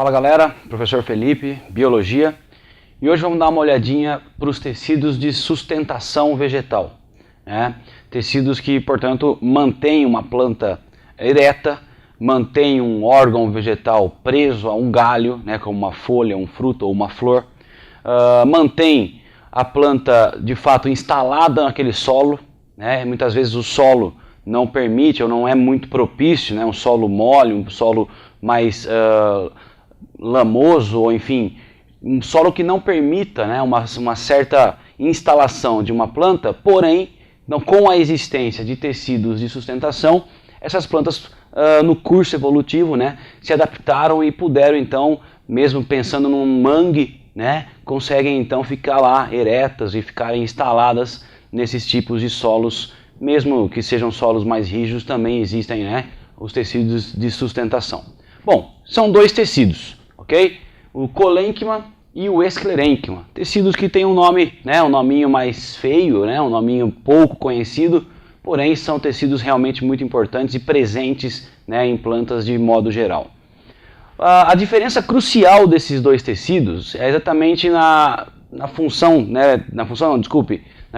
Fala galera, professor Felipe, Biologia, e hoje vamos dar uma olhadinha para os tecidos de sustentação vegetal, né? Tecidos que, portanto, mantêm uma planta ereta, mantêm um órgão vegetal preso a um galho, né, como uma folha, um fruto ou uma flor, mantém a planta de fato instalada naquele solo, né? Muitas vezes o solo não permite ou não é muito propício, né? Um solo mole, um solo mais lamoso, ou enfim, um solo que não permita, né, uma certa instalação de uma planta, porém, não, com a existência de tecidos de sustentação, essas plantas no curso evolutivo, né, se adaptaram e puderam então, mesmo pensando num mangue, né, conseguem então ficar lá eretas e ficarem instaladas nesses tipos de solos, mesmo que sejam solos mais rígidos, também existem, né, os tecidos de sustentação. Bom, são dois tecidos, ok? O colênquima e o esclerênquima, tecidos que têm um nome, né, um nominho mais feio, né, um nominho pouco conhecido, porém são tecidos realmente muito importantes e presentes, né, em plantas de modo geral. A diferença crucial desses dois tecidos é exatamente na função, né, na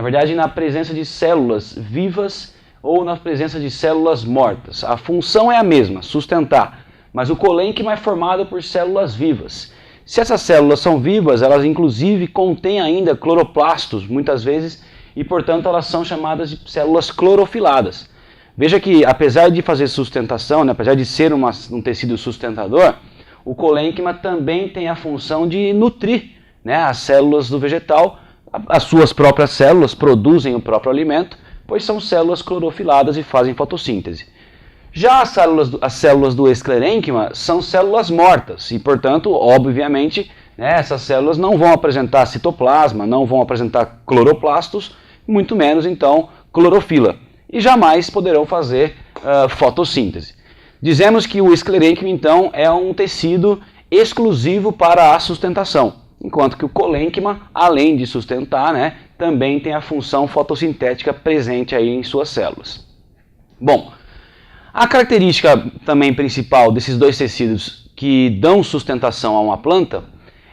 verdade na presença de células vivas ou na presença de células mortas. A função é a mesma, sustentar, mas o colênquima é formado por células vivas. Se essas células são vivas, elas inclusive contêm ainda cloroplastos, muitas vezes, e portanto elas são chamadas de células clorofiladas. Veja que apesar de fazer sustentação, né, apesar de ser um tecido sustentador, o colênquima também tem a função de nutrir, né, as células do vegetal. As suas próprias células produzem o próprio alimento, pois são células clorofiladas e fazem fotossíntese. Já as células do esclerênquima são células mortas e, portanto, obviamente, né, essas células não vão apresentar citoplasma, não vão apresentar cloroplastos, muito menos, então, clorofila, e jamais poderão fazer fotossíntese. Dizemos que o esclerênquima, então, é um tecido exclusivo para a sustentação, enquanto que o colênquima, além de sustentar, né, também tem a função fotossintética presente aí em suas células. Bom, a característica também principal desses dois tecidos que dão sustentação a uma planta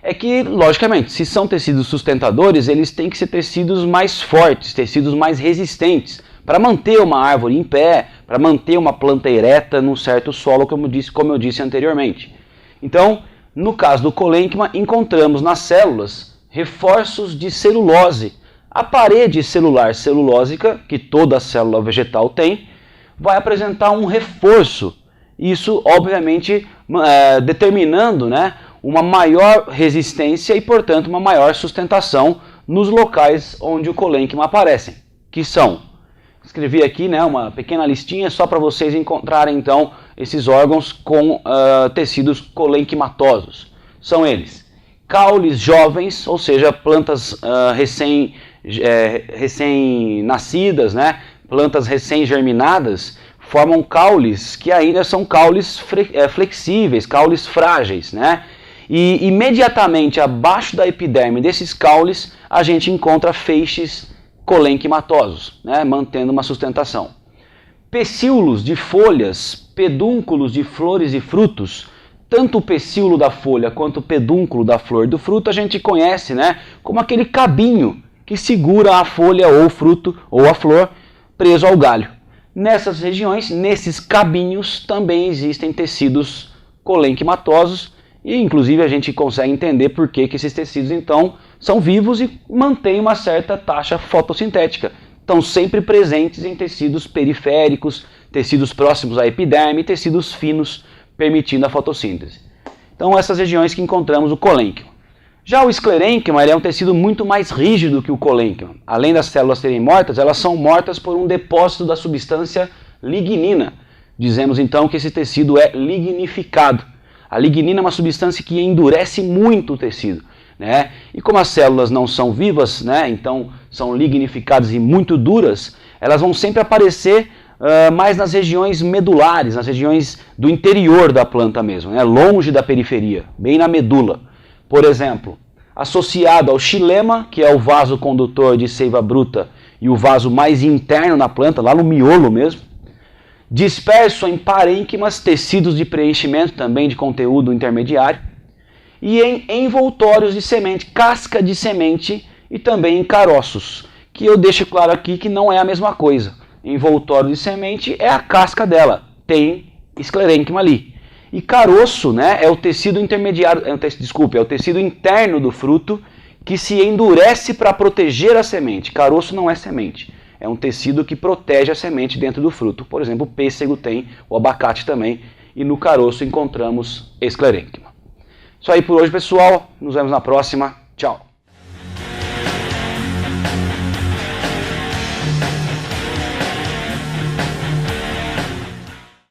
é que, logicamente, se são tecidos sustentadores, eles têm que ser tecidos mais fortes, tecidos mais resistentes, para manter uma árvore em pé, para manter uma planta ereta num certo solo, como eu disse anteriormente. Então, no caso do colênquima, encontramos nas células reforços de celulose. A parede celular celulósica, que toda célula vegetal tem, vai apresentar um reforço, isso obviamente determinando, né, uma maior resistência e, portanto, uma maior sustentação nos locais onde o colênquima aparecem, que são, escrevi aqui, né, uma pequena listinha só para vocês encontrarem então esses órgãos com tecidos colênquimatosos. São eles: caules jovens, ou seja, plantas recém-nascidas, né, plantas recém-germinadas, formam caules que ainda são caules flexíveis, caules frágeis, né? E imediatamente abaixo da epiderme desses caules a gente encontra feixes colênquimatosos, né, mantendo uma sustentação. Pecíolos de folhas, pedúnculos de flores e frutos, tanto o pecíolo da folha quanto o pedúnculo da flor e do fruto a gente conhece, né, como aquele cabinho que segura a folha ou o fruto ou a flor preso ao galho. Nessas regiões, nesses cabinhos, também existem tecidos colênquimatosos e inclusive a gente consegue entender por que esses tecidos então são vivos e mantêm uma certa taxa fotossintética. Estão sempre presentes em tecidos periféricos, tecidos próximos à epiderme e tecidos finos, permitindo a fotossíntese. Então essas regiões que encontramos o colênquima. Já o esclerênquima é um tecido muito mais rígido que o colênquima. Além das células serem mortas, elas são mortas por um depósito da substância lignina. Dizemos então que esse tecido é lignificado. A lignina é uma substância que endurece muito o tecido, né? E como as células não são vivas, né, então são lignificadas e muito duras, elas vão sempre aparecer mais nas regiões medulares, nas regiões do interior da planta mesmo, né, longe da periferia, bem na medula. Por exemplo, associado ao xilema, que é o vaso condutor de seiva bruta e o vaso mais interno na planta, lá no miolo mesmo. Disperso em parênquimas, tecidos de preenchimento também de conteúdo intermediário. e em envoltórios de semente, casca de semente e também em caroços, que eu deixo claro aqui que não é a mesma coisa. Envoltório de semente é a casca dela, tem esclerênquima ali. E caroço, né, é o tecido intermediário, é o tecido interno do fruto que se endurece para proteger a semente. Caroço não é semente, é um tecido que protege a semente dentro do fruto. Por exemplo, o pêssego tem, o abacate também, e no caroço encontramos esclerênquima. Isso aí por hoje, pessoal. Nos vemos na próxima.